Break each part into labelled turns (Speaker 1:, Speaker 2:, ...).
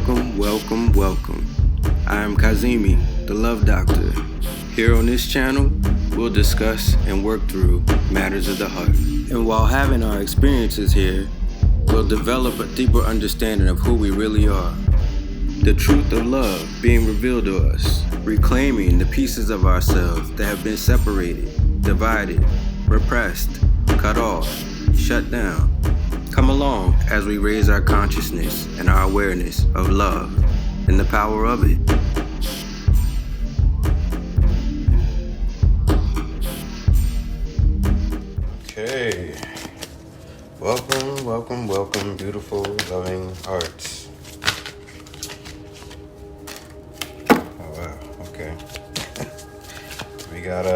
Speaker 1: Welcome. I am Kazimi, the Love Doctor. Here on this channel, we'll discuss and work through matters of the heart. And while having our experiences here, we'll develop a deeper understanding of who we really are. The truth of love being revealed to us, reclaiming the pieces of ourselves that have been separated, divided, repressed, cut off, shut down. Come along as we raise our consciousness and our awareness of love and the power of it. Okay. Welcome, beautiful, loving hearts. Oh, wow. Okay. We got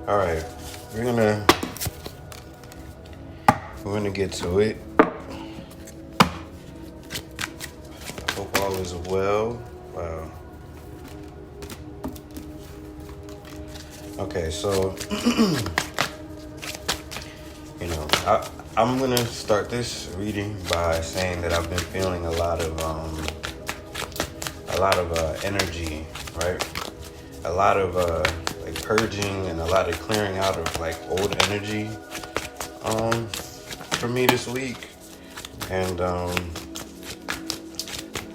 Speaker 1: All right, we're gonna get to it. I hope all is well. Wow. Okay, so I'm gonna start this reading by saying that I've been feeling a lot of energy, right? A lot of purging and a lot of clearing out of old energy for me this week, and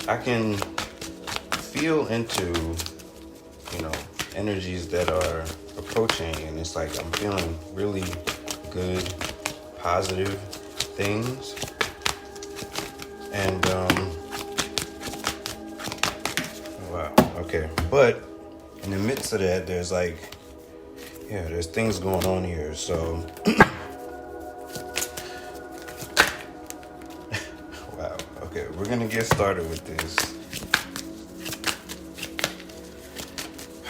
Speaker 1: I can feel into energies that are approaching, and it's like I'm feeling really good, positive things, and wow, okay, but in the midst of that, there's there's things going on here. So, wow. Okay, we're gonna get started with this.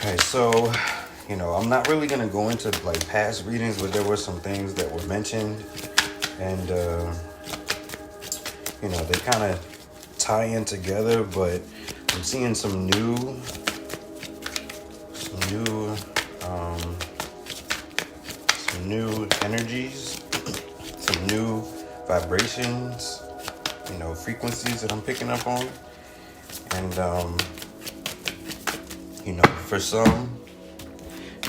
Speaker 1: All right, so, I'm not really gonna go into past readings, but there were some things that were mentioned, and they kind of tie in together. But I'm seeing some new energies, some new vibrations, frequencies that I'm picking up on. And, for some,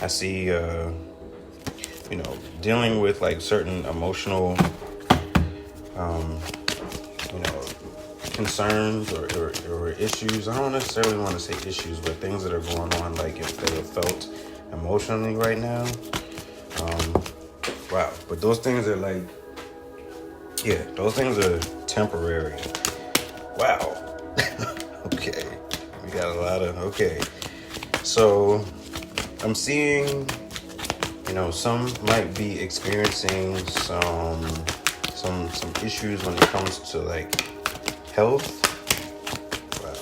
Speaker 1: I see, dealing with certain emotional, concerns or issues. I don't necessarily want to say issues, but things that are going on, if they are felt emotionally right now. Wow. But those things are those things are temporary. Wow. Okay. We got a lot of, okay. So I'm seeing, some might be experiencing some issues when it comes to health. Wow.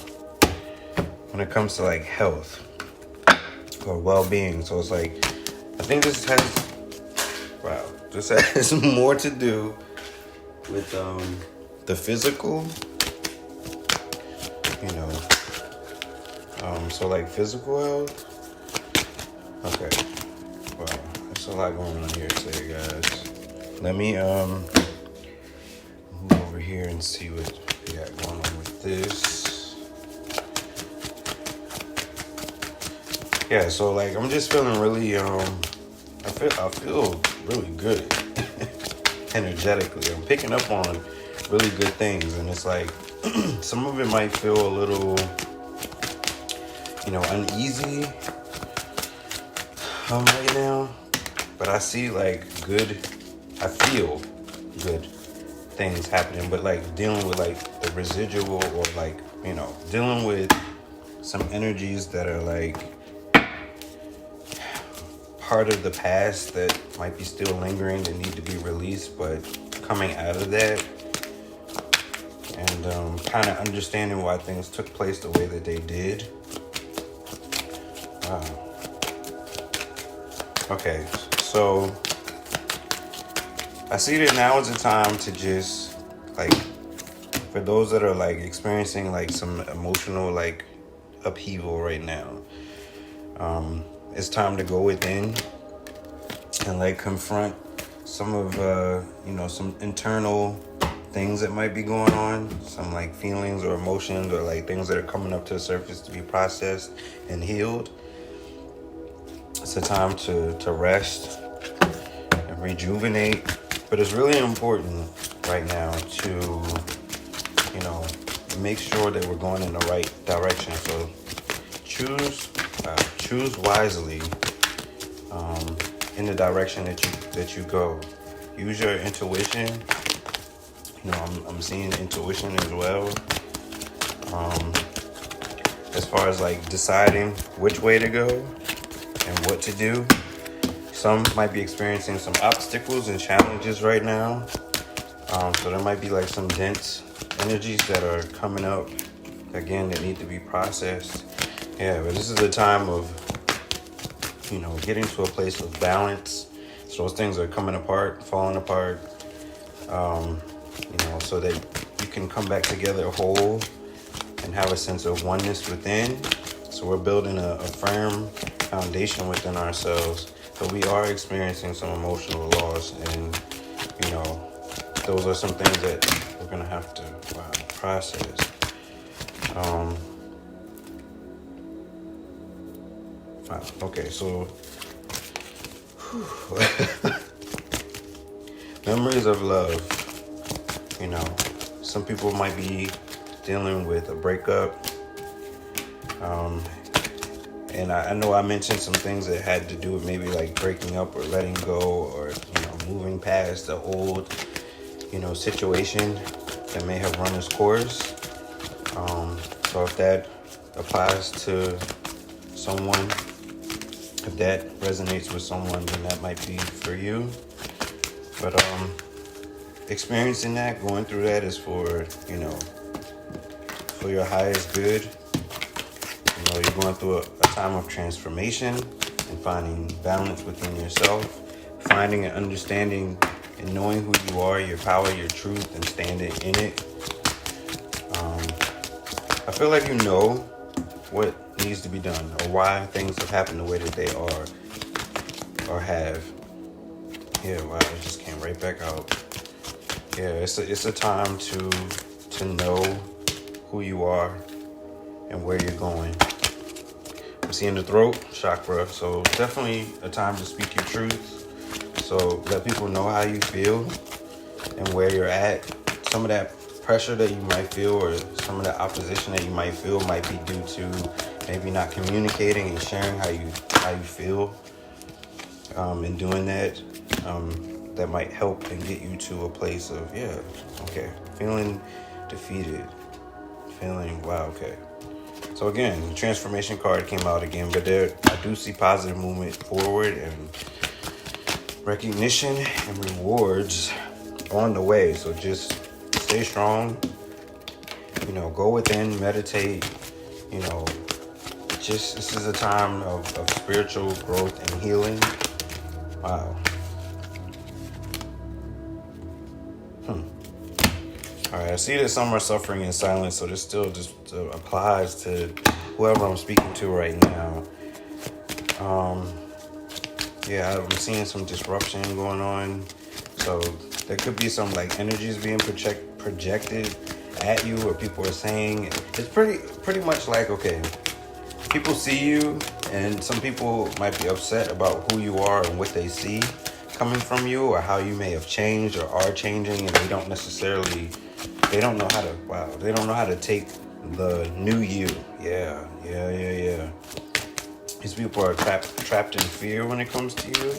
Speaker 1: When it comes to health or well-being. So it's I think this has more to do with the physical, so physical health. Okay. Wow, there's a lot going on here today, guys. Let me move over here and see what we got going on with this. Yeah, so I'm just feeling really I feel really good energetically. I'm picking up on really good things, and it's some of it might feel a little uneasy right now, but I see I feel good things happening, but dealing with the residual, or dealing with some energies that are part of the past that might be still lingering, that need to be released, but coming out of that, and kind of understanding why things took place the way that they did. Wow. Okay, so I see that now is the time to just for those that are experiencing some emotional upheaval right now. It's time to go within and like confront some of some internal things that might be going on, some like feelings or emotions or like things that are coming up to the surface to be processed and healed. It's a time to rest and rejuvenate, but it's really important right now to make sure that we're going in the right direction. So choose wisely in the direction that you go. Use your intuition. I'm seeing intuition as well. As far as like deciding which way to go and what to do. Some might be experiencing some obstacles and challenges right now. So there might be like some dense energies that are coming up again that need to be processed. Yeah, but this is a time of getting to a place of balance. So those things are coming apart, falling apart, so that you can come back together whole and have a sense of oneness within. So we're building a firm foundation within ourselves, but we are experiencing some emotional loss, and those are some things that we're gonna have to process. Okay, so memories of love. Some people might be dealing with a breakup. And I know I mentioned some things that had to do with maybe like breaking up or letting go or, moving past the old, situation that may have run its course. So if that applies to someone, if that resonates with someone, then that might be for you. But experiencing that, going through that is for your highest good. You're going through a time of transformation and finding balance within yourself, finding and understanding and knowing who you are, your power, your truth, and standing in it. I feel like you know what needs to be done or why things have happened the way that they are or have. Yeah, wow, it just came right back out. Yeah, it's a time to know who you are and where you're going. I'm seeing the throat chakra, so definitely a time to speak your truth. So let people know how you feel and where you're at. Some of that pressure that you might feel or some of the opposition that you might feel might be due to maybe not communicating and sharing how you feel. And doing that, that might help and get you to a place of, feeling defeated, feeling, okay. So again, the transformation card came out again, but I do see positive movement forward and recognition and rewards on the way. So just stay strong, go within, meditate, this is a time of spiritual growth and healing. Wow. All right, I see that some are suffering in silence, so this still just applies to whoever I'm speaking to right now. I'm seeing some disruption going on, so there could be some like energies being projected at you, or people are saying it's pretty much like, okay, people see you, and some people might be upset about who you are and what they see coming from you, or how you may have changed or are changing, and they don't know how to take the new you. Yeah. These people are trapped in fear when it comes to you.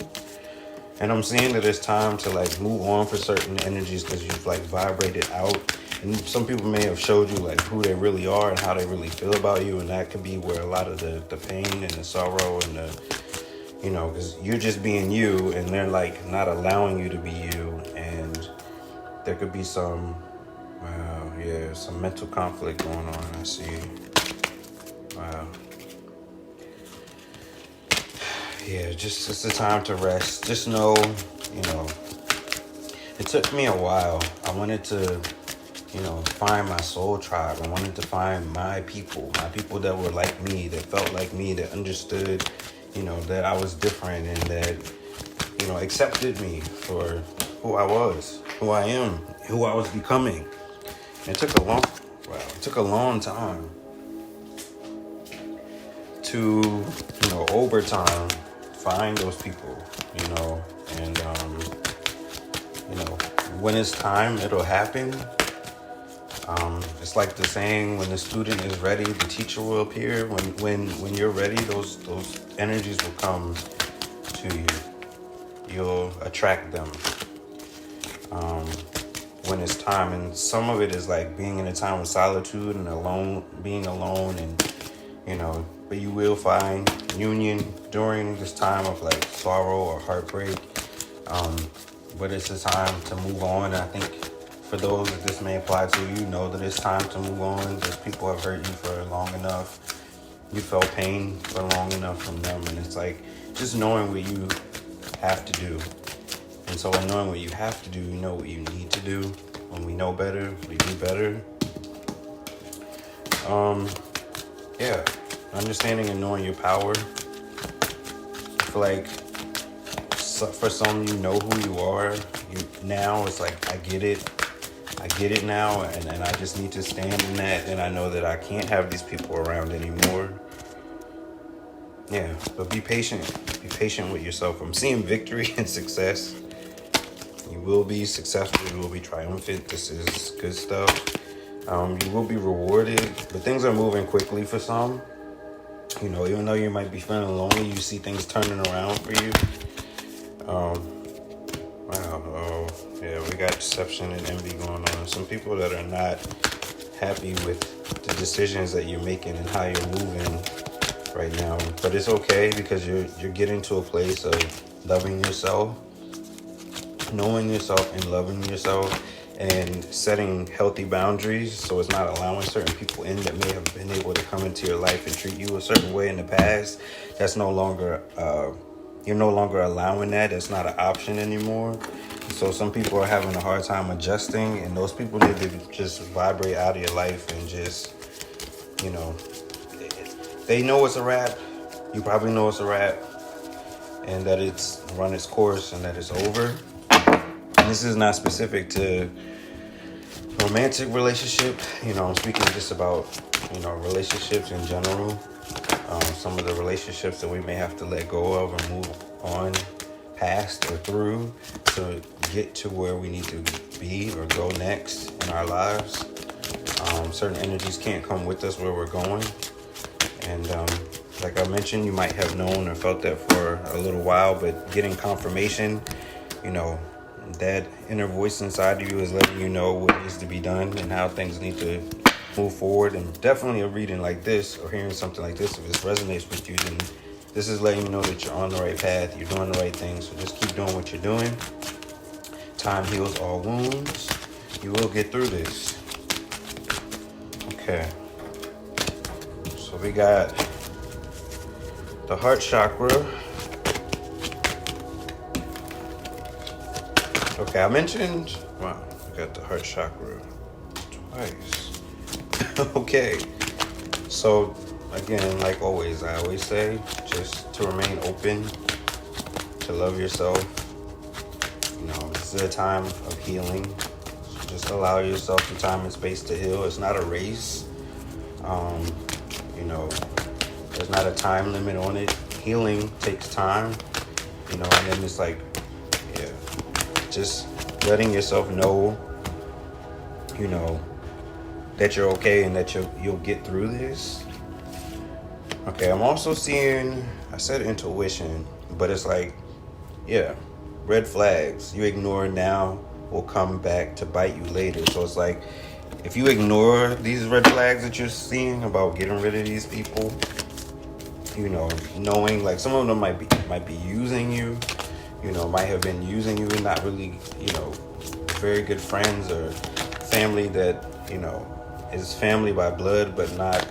Speaker 1: And I'm seeing that it's time to like move on for certain energies because you've like vibrated out. And some people may have showed you like who they really are and how they really feel about you. And that could be where a lot of the pain and the sorrow and the, because you're just being you and they're like not allowing you to be you. And there could be some mental conflict going on, I see. Wow. Yeah, it's a time to rest. Just know, it took me a while. I wanted to find my soul tribe. I wanted to find my people that were like me, that felt like me, that understood, that I was different and that, accepted me for who I was, who I am, who I was becoming. And it took a long time to, over time, find those people, and, when it's time, it'll happen. It's like the saying, when the student is ready, the teacher will appear. When you're ready, those energies will come to you. You'll attract them when it's time. And some of it is like being in a time of solitude and being alone, and but you will find union during this time of like sorrow or heartbreak. But it's a time to move on. And I think for those that this may apply to, know that it's time to move on. Because people have hurt you for long enough. You felt pain for long enough from them. And it's like just knowing what you have to do. And so in knowing what you have to do, you know what you need to do. When we know better, we do better. Understanding and knowing your power. I feel like for some, you know who you are. Now it's like, I get it now, and I just need to stand in that, and I know that I can't have these people around anymore. Yeah, but be patient with yourself. I'm seeing victory and success. You will be successful, you will be triumphant. This is good stuff. You will be rewarded, but things are moving quickly for some. Even though you might be feeling lonely, you see things turning around for you. We got deception and envy going on. Some people that are not happy with the decisions that you're making and how you're moving right now. But it's okay, because you're getting to a place of loving yourself, knowing yourself and loving yourself, and setting healthy boundaries. So it's not allowing certain people in that may have been able to come into your life and treat you a certain way in the past. That's no longer, you're no longer allowing that. It's not an option anymore. So some people are having a hard time adjusting, and those people need to just vibrate out of your life and just, they know it's a wrap. You probably know it's a wrap, and that it's run its course and that it's over. And this is not specific to romantic relationship. I'm speaking just about, relationships in general. Some of the relationships that we may have to let go of and move on past or through to get to where we need to be or go next in our lives. Certain energies can't come with us where we're going. And like I mentioned, you might have known or felt that for a little while, but getting confirmation, that inner voice inside of you is letting you know what needs to be done and how things need to move forward. And definitely a reading like this or hearing something like this, if this resonates with you, then this is letting you know that you're on the right path, you're doing the right things. So just keep doing what you're doing. Time heals all wounds. You will get through this. Okay. So we got the heart chakra. Okay, I mentioned, wow, we got the heart chakra twice. Okay. So again, like always, I always say, just to remain open, to love yourself. This is a time of healing. So just allow yourself the time and space to heal. It's not a race. There's not a time limit on it. Healing takes time, and then it's like, just letting yourself know, that you're okay and that you'll get through this. Okay, I'm also seeing, I said intuition, but it's like, red flags you ignore now will come back to bite you later. So it's like, if you ignore these red flags that you're seeing about getting rid of these people, knowing like some of them might be using you, might have been using you and not really, very good friends or family that, is family by blood, but not,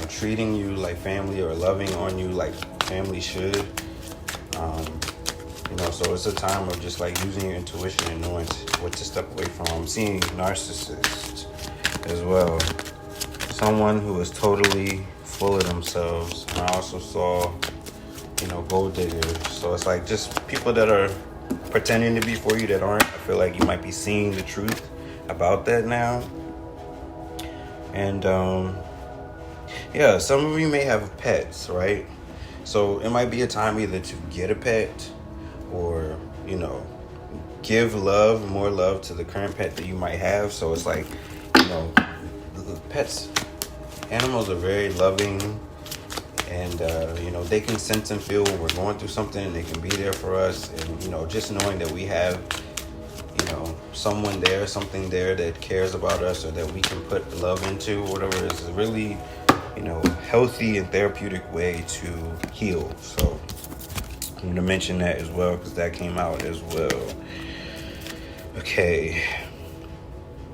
Speaker 1: treating you like family or loving on you like family should. So it's a time of just like using your intuition and knowing what to step away from. I'm seeing narcissists as well. Someone who is totally full of themselves. And I also saw, gold diggers. So it's like just people that are pretending to be for you that aren't. I feel like you might be seeing the truth about that now. And some of you may have pets, right? So it might be a time either to get a pet or, give more love to the current pet that you might have. So it's like, pets, animals are very loving, and, they can sense and feel when we're going through something, and they can be there for us. And, just knowing that we have, someone there, something there that cares about us or that we can put love into, whatever, is a really, healthy and therapeutic way to heal. So I'm going to mention that as well because that came out as well. Okay.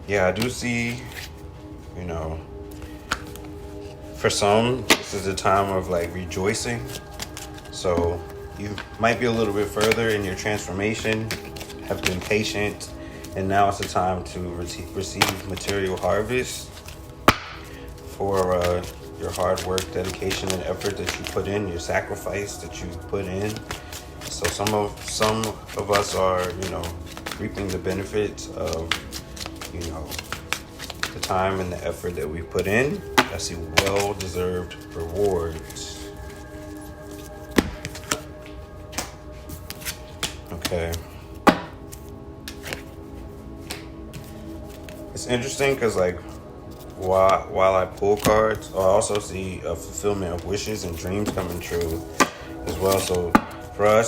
Speaker 1: Yeah, I do see, for some, this is a time of like rejoicing. So you might be a little bit further in your transformation, have been patient, and now it's a time to receive material harvest for your hard work, dedication, and effort that you put in, your sacrifice that you put in. So some of us are, reaping the benefits of, the time and the effort that we put in. I see well-deserved rewards. Okay. It's interesting because, like, while I pull cards, I also see a fulfillment of wishes and dreams coming true as well. So for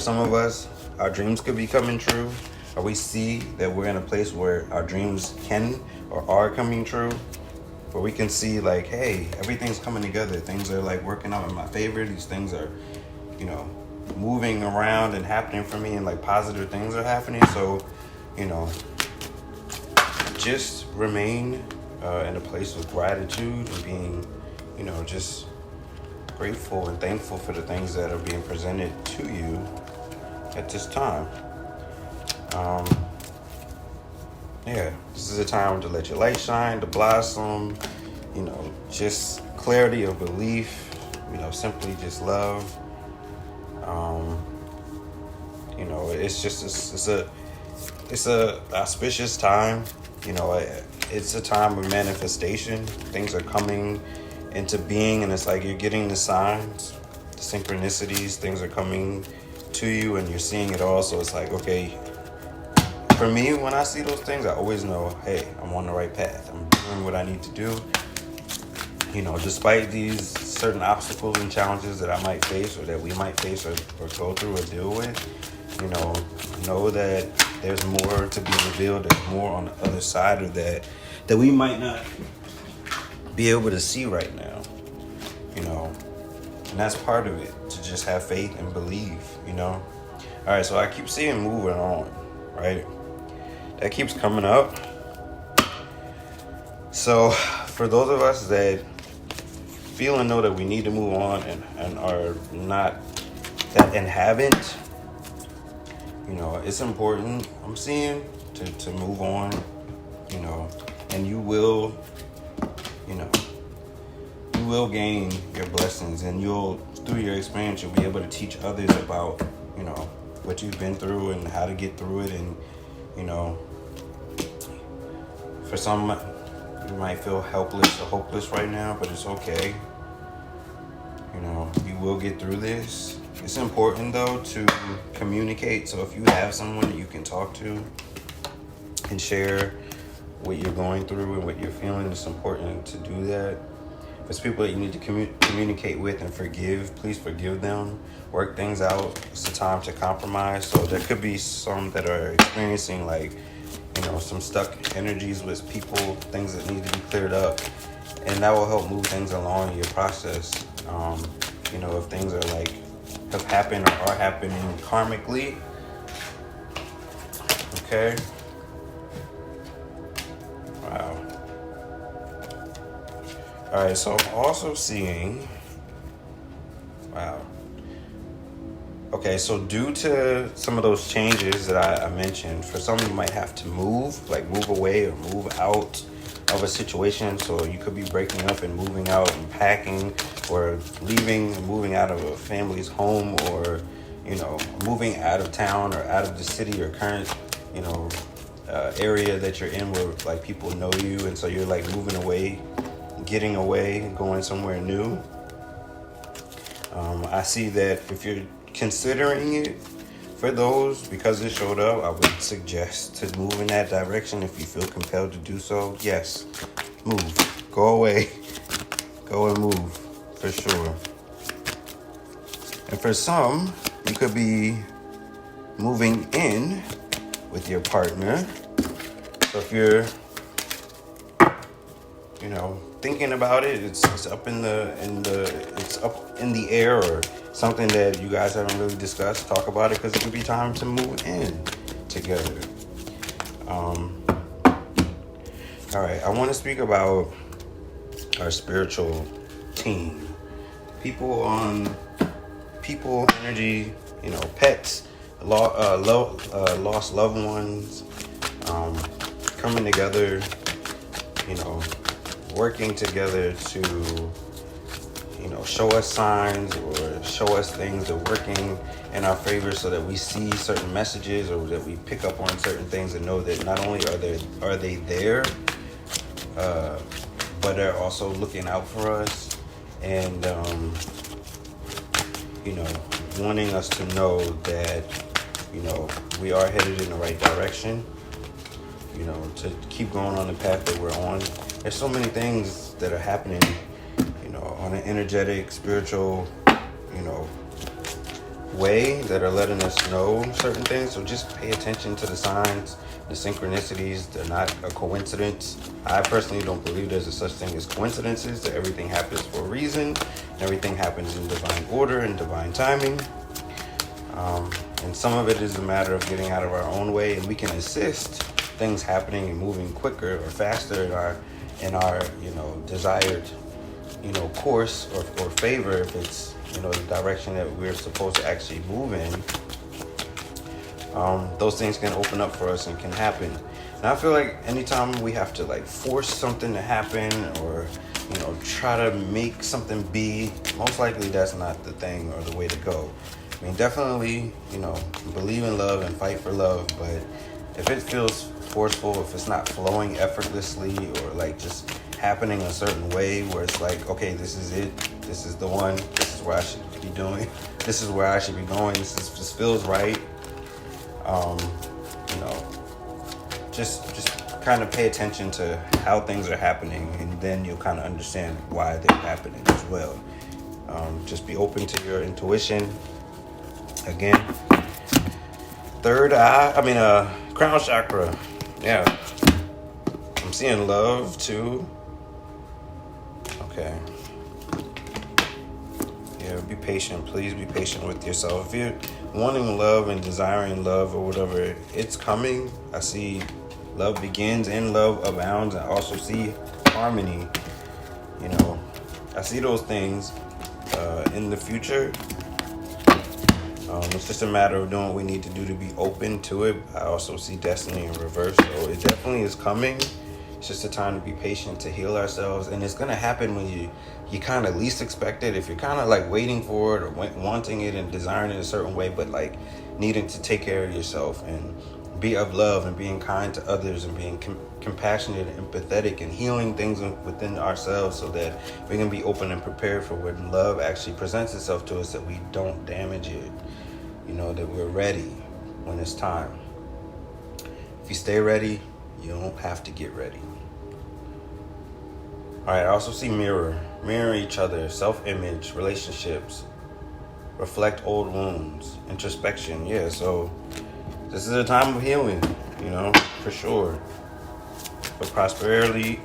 Speaker 1: some of us, our dreams could be coming true, or we see that we're in a place where our dreams can or are coming true, where we can see like, hey, everything's coming together. Things are like working out in my favor. These things are, moving around and happening for me, and like positive things are happening. So, just remain in a place of gratitude and being, just grateful and thankful for the things that are being presented to you at this time. This is a time to let your light shine, to blossom, just clarity of belief, simply just love. It's a auspicious time. It's a time of manifestation. Things are coming into being, and it's like you're getting the signs, the synchronicities. Things are coming to you, and you're seeing it all. So it's like, okay, for me, when I see those things, I always know, hey, I'm on the right path. I'm doing what I need to do. Despite these certain obstacles and challenges that I might face, or that we might face, or go through, or deal with, know that there's more to be revealed. There's more on the other side of that we might not be able to see right now, and that's part of it, to just have faith and believe, All right, so I keep seeing moving on, right? That keeps coming up. So for those of us that feel and know that we need to move on and are not that, and haven't, it's important, I'm seeing, to move on, and you will gain your blessings, and through your experience, you'll be able to teach others about, what you've been through and how to get through it. And, for some, you might feel helpless or hopeless right now, but it's okay. You will get through this. It's important, though, to communicate. So if you have someone that you can talk to and share what you're going through and what you're feeling, it's important to do that. If it's people that you need to communicate with and forgive, please forgive them. Work things out. It's a time to compromise. So there could be some that are experiencing some stuck energies with people, things that need to be cleared up, and that will help move things along in your process. If things are have happened or are happening karmically, okay. Wow. All right, so I'm also seeing, wow. Okay, so due to some of those changes that I mentioned, for some you might have to move away or move out of a situation. So you could be breaking up and moving out and packing, or leaving and moving out of a family's home, or, moving out of town or out of the city or current, area that you're in where like people know you. And so you're like moving away, getting away, going somewhere new. I see that if you're considering it for those, because it showed up, I would suggest to move in that direction if you feel compelled to do so. Yes, move, go away, go and move for sure. And for some, you could be moving in with your partner. So if you're, thinking about it, it's up in the air, or something that you guys haven't really discussed. Talk about it, because it could be time to move in together. All right, I want to speak about our spiritual team. People, energy, pets, lost loved ones, coming together, working together to, show us signs or show us things that are working in our favor, so that we see certain messages, or that we pick up on certain things and know that not only are they there, but they're also looking out for us, and wanting us to know that we are headed in the right direction, to keep going on the path that we're on. There's so many things that are happening, on an energetic, spiritual, way, that are letting us know certain things. So just pay attention to the signs, the synchronicities. They're not a coincidence. I personally don't believe there's a such thing as coincidences, that everything happens for a reason. Everything happens in divine order and divine timing. And some of it is a matter of getting out of our own way, and we can assist things happening and moving quicker or faster in our desired course or favor, if it's the direction that we're supposed to actually move in. Those things can open up for us and can happen. And I feel like anytime we have to force something to happen, or try to make something be, most likely that's not the thing or the way to go. I mean, definitely believe in love and fight for love, but if it feels forceful, if it's not flowing effortlessly, or just happening a certain way where it's okay, this is it, this is the one, this is where I should be doing, this is where I should be going, this feels right, just kind of pay attention to how things are happening, and then you'll kind of understand why they're happening as well. Just be open to your intuition. Again, crown chakra. Yeah, I'm seeing love too. Okay. Yeah, be patient. Please be patient with yourself. If you're wanting love and desiring love or whatever, it's coming. I see love begins and love abounds. I also see harmony. I see those things in the future. It's just a matter of doing what we need to do to be open to it. I also see destiny in reverse, so it definitely is coming. It's just a time to be patient, to heal ourselves, and it's gonna happen when you kind of least expect it. If you're kind of waiting for it, or wanting it and desiring it a certain way, but needing to take care of yourself and be of love and being kind to others and being compassionate and empathetic and healing things within ourselves, so that we can be open and prepared for when love actually presents itself to us, that we don't damage it. That we're ready when it's time. If you stay ready, you don't have to get ready. All right, I also see mirror each other, self-image, relationships, reflect old wounds, introspection. Yeah, so this is a time of healing, for sure. But prosperity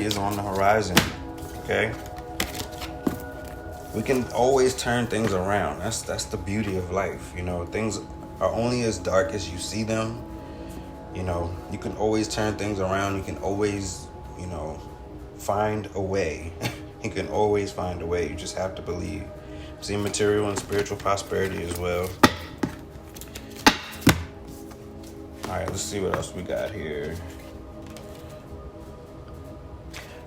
Speaker 1: is on the horizon, okay? We can always turn things around. That's the beauty of life. Things are only as dark as you see them. You can always turn things around. You can always, find a way. You can always find a way. You just have to believe.
Speaker 2: See material and spiritual prosperity as well. Alright, let's see what else we got here.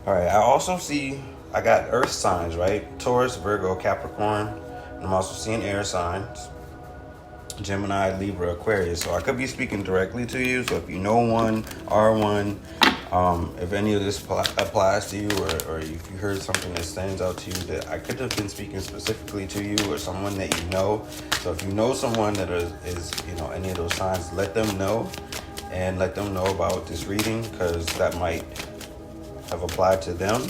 Speaker 2: Alright, I also see, I got earth signs, right? Taurus, Virgo, Capricorn. And I'm also seeing air signs. Gemini, Libra, Aquarius. So I could be speaking directly to you. So if you know one, are one, if any of this applies to you, or if you heard something that stands out to you, that I could have been speaking specifically to you or someone that you know. So if you know someone that is any of those signs, let them know, and let them know about this reading, because that might have applied to them.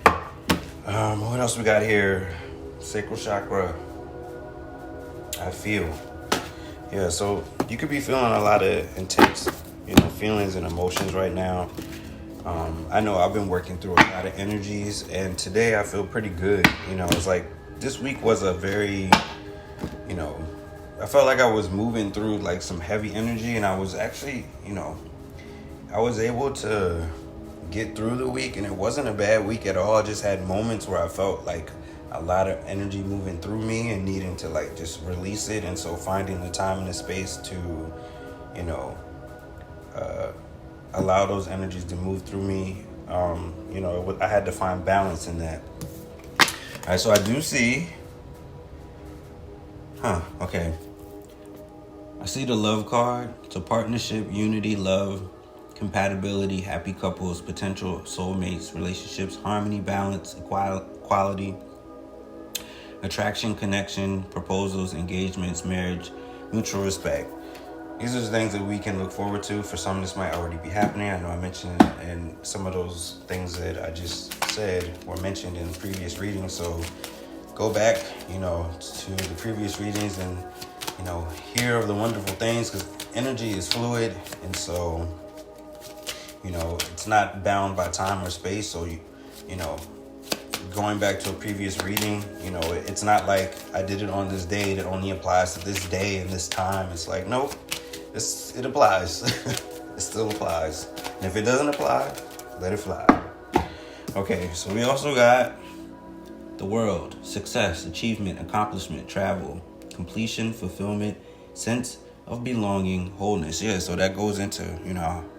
Speaker 2: What else we got here? Sacral chakra. I feel. Yeah, so you could be feeling a lot of intense, feelings and emotions right now. I know I've been working through a lot of energies, and today I feel pretty good. It's like this week was a very, I felt like I was moving through like some heavy energy, and I was actually, I was able to get through the week, and it wasn't a bad week at all. I just had moments where I felt like a lot of energy moving through me and needing to like just release it. And so finding the time and the space to, allow those energies to move through me. I had to find balance in that. All right, so I do see, okay. I see the love card. It's a partnership, unity, love, compatibility, happy couples, potential soulmates, relationships, harmony, balance, equality, attraction, connection, proposals, engagements, marriage, mutual respect. These are the things that we can look forward to. For some, this might already be happening. I know I mentioned it, and some of those things that I just said were mentioned in previous readings. So go back, to the previous readings and, hear of the wonderful things, because energy is fluid. And so, it's not bound by time or space. So, going back to a previous reading, it's not like I did it on this day that only applies to this day and this time. It's like, nope, it applies. It still applies. And if it doesn't apply, let it fly. Okay, so we also got the world, success, achievement, accomplishment, travel, completion, fulfillment, sense of belonging, wholeness. Yeah, so that goes into,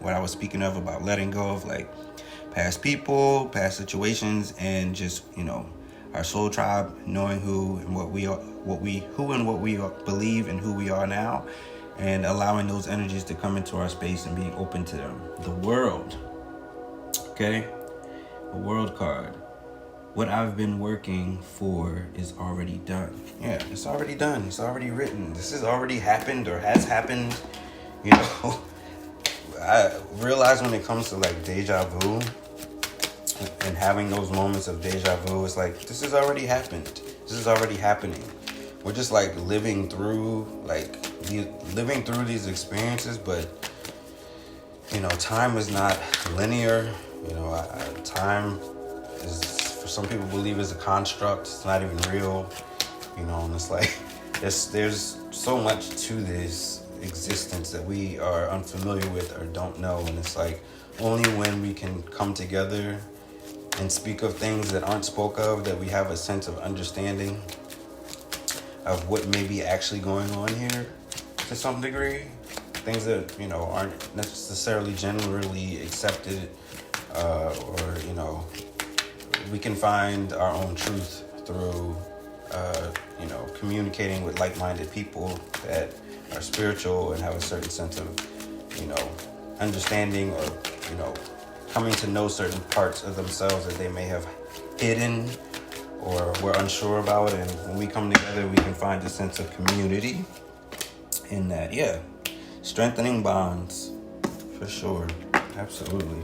Speaker 2: what I was speaking of about letting go of like past people, past situations, and just, our soul tribe, knowing who and what we are, believe and who we are now, and allowing those energies to come into our space and being open to them. The world. Okay? The world card. What I've been working for is already done. Yeah, it's already done. It's already written. This has already happened or has happened. I realize when it comes to like deja vu and having those moments of deja vu, it's like, this has already happened. This is already happening. We're just like living through these experiences, but time is not linear. Time is, for some people, believe is a construct. It's not even real. And it's like there's so much to this existence that we are unfamiliar with or don't know, and it's like only when we can come together and speak of things that aren't spoke of that we have a sense of understanding of what may be actually going on here to some degree. Things that aren't necessarily generally accepted, or we can find our own truth through communicating with like-minded people that are spiritual and have a certain sense of understanding, or coming to know certain parts of themselves that they may have hidden or were unsure about. And when we come together, we can find a sense of community in that. Yeah, strengthening bonds, for sure. Absolutely.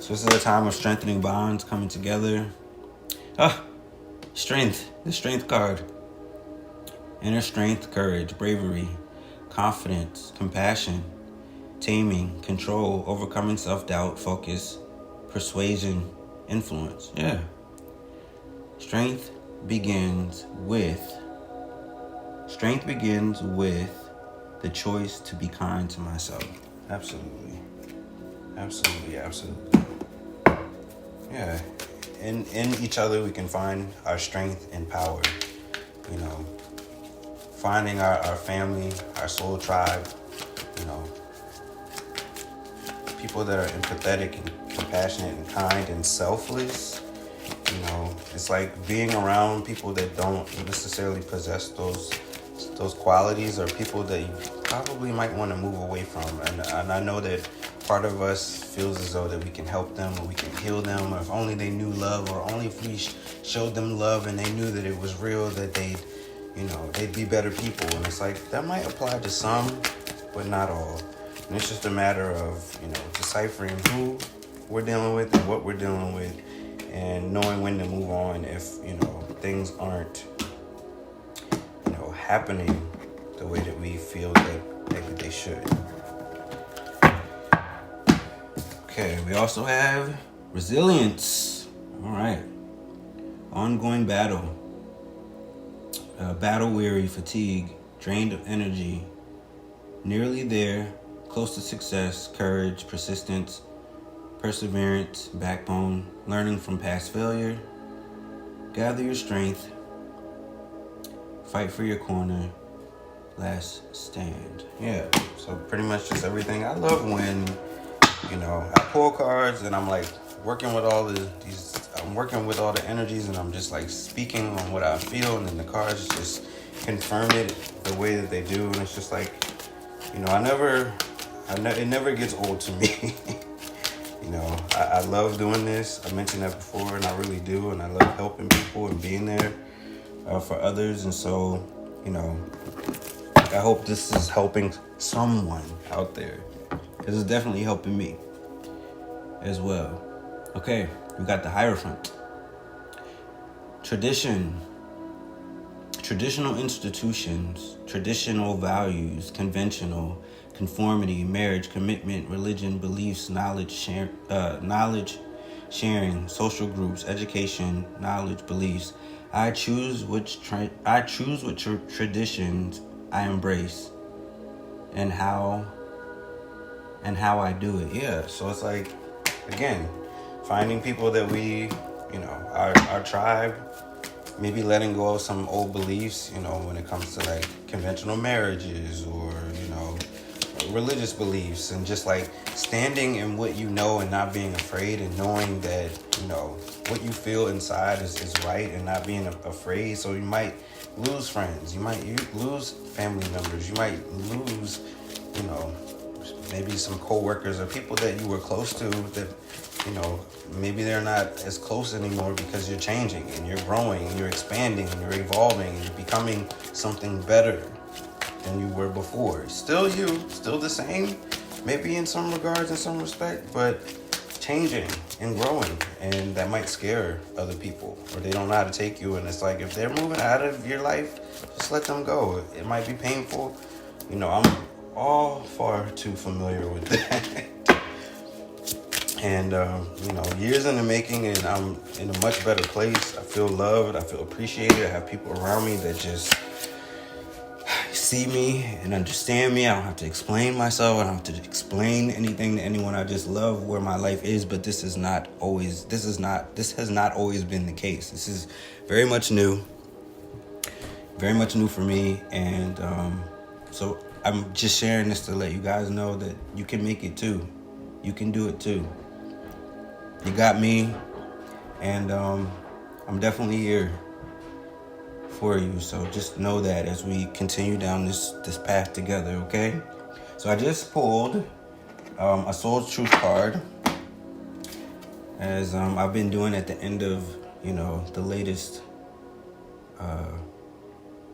Speaker 2: So this is a time of strengthening bonds, coming together. Strength, the strength card. Inner strength, courage, bravery, confidence, compassion, taming, control, overcoming self-doubt, focus, persuasion, influence. Yeah. Strength begins with the choice to be kind to myself. Absolutely. Yeah. in each other we can find our strength and power. You know, finding our family, our soul tribe, you know, people that are empathetic and compassionate and kind and selfless. You know, it's like being around people that don't necessarily possess those qualities, or people that you probably might want to move away from. And I know that part of us feels as though that we can help them, or we can heal them, or if only they knew love, or only if we showed them love and they knew that it was real, that they'd be better people. And it's like, that might apply to some, but not all. And it's just a matter of, deciphering who we're dealing with and what we're dealing with, and knowing when to move on if, things aren't, happening the way that we feel that maybe they should. Okay, we also have resilience. All right. Ongoing battle. Battle weary, fatigue, drained of energy, nearly there, close to success, courage, persistence, perseverance, backbone, learning from past failure, gather your strength, fight for your corner, last stand. Yeah, so pretty much just everything. I love when, I pull cards and I'm like working with all I'm working with all the energies, and I'm just like speaking on what I feel, and then the cards just confirm it the way that they do. And it's just like, it never gets old to me. I love doing this. I mentioned that before, and I really do. And I love helping people and being there for others. And so, I hope this is helping someone out there. This is definitely helping me as well. Okay, we got the Hierophant. Tradition. Traditional institutions, traditional values, conventional, conformity, marriage, commitment, religion, beliefs, knowledge sharing, social groups, education, knowledge, beliefs. I choose which traditions I embrace, and how I do it. Yeah, so it's like, again, finding people that we, our tribe, maybe letting go of some old beliefs, when it comes to like conventional marriages or, religious beliefs, and just like standing in what you know and not being afraid, and knowing that, what you feel inside is right, and not being afraid. So you might lose friends, you might lose family members, you might lose, maybe some co-workers or people that you were close to that, maybe they're not as close anymore because you're changing and you're growing and you're expanding and you're evolving and you're becoming something better than you were before. Still you, still the same, maybe in some regards, in some respect, but changing and growing. And that might scare other people, or they don't know how to take you. And it's like, if they're moving out of your life, just let them go. It might be painful. I'm all far too familiar with that. And, years in the making, and I'm in a much better place. I feel loved. I feel appreciated. I have people around me that just see me and understand me. I don't have to explain myself. I don't have to explain anything to anyone. I just love where my life is. But this has not always been the case. This is very much new for me. And so I'm just sharing this to let you guys know that you can make it too. You can do it too. You got me, and I'm definitely here for you. So just know that as we continue down this path together, okay? So I just pulled a Soul Truth card, as I've been doing at the end of, the latest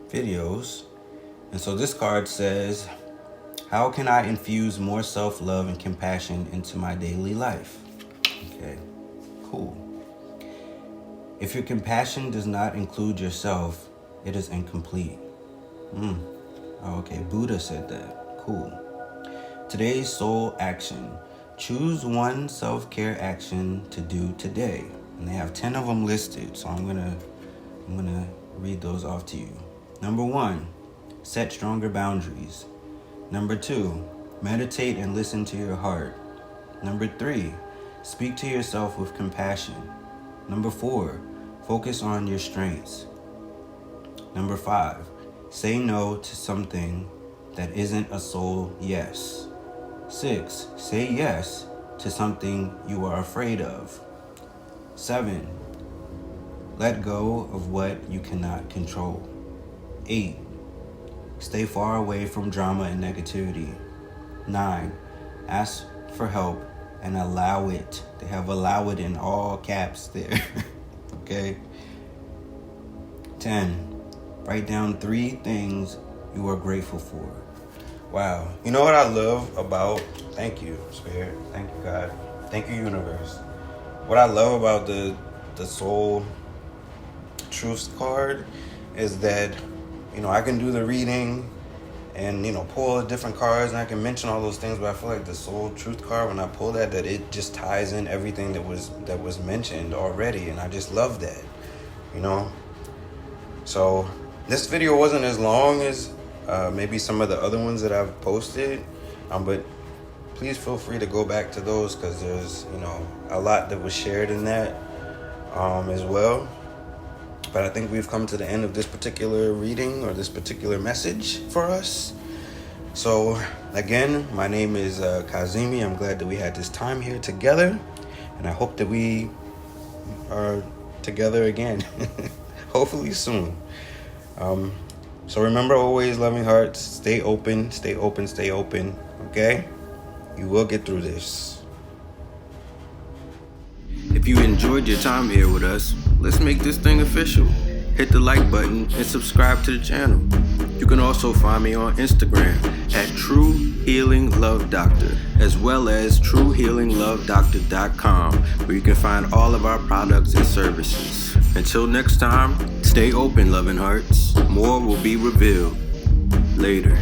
Speaker 2: videos. And so this card says, how can I infuse more self-love and compassion into my daily life? Okay, cool. If your compassion does not include yourself, it is incomplete. Okay, Buddha said that. Cool. Today's soul action. Choose one self-care action to do today. And they have 10 of them listed, so I'm gonna read those off to you. Number 1, set stronger boundaries. Number 2, meditate and listen to your heart. Number 3, speak to yourself with compassion. Number 4, focus on your strengths. Number 5, say no to something that isn't a sole yes. 6, say yes to something you are afraid of. 7, let go of what you cannot control. 8, stay far away from drama and negativity. 9, ask for help and allow it. They have allow it in all caps there. Okay? 10, write down 3 things you are grateful for. Wow. You know what I love about, thank you, Spirit. Thank you, God. Thank you, Universe. What I love about the Soul Truths card is that, I can do the reading and, pull different cards, and I can mention all those things, but I feel like the Soul Truth card, when I pull that it just ties in everything that was mentioned already, and I just love that, So this video wasn't as long as maybe some of the other ones that I've posted, but please feel free to go back to those, because there's, a lot that was shared in that as well. But I think we've come to the end of this particular reading, or this particular message for us. So again, my name is Kazimi. I'm glad that we had this time here together, and I hope that we are together again, hopefully soon. So remember, always, loving hearts, stay open, stay open, stay open, okay? You will get through this.
Speaker 1: If you enjoyed your time here with us, let's make this thing official. Hit the like button and subscribe to the channel. You can also find me on Instagram at True Healing Love Doctor, as well as TrueHealingLoveDoctor.com, where you can find all of our products and services. Until next time, stay open, loving hearts. More will be revealed later.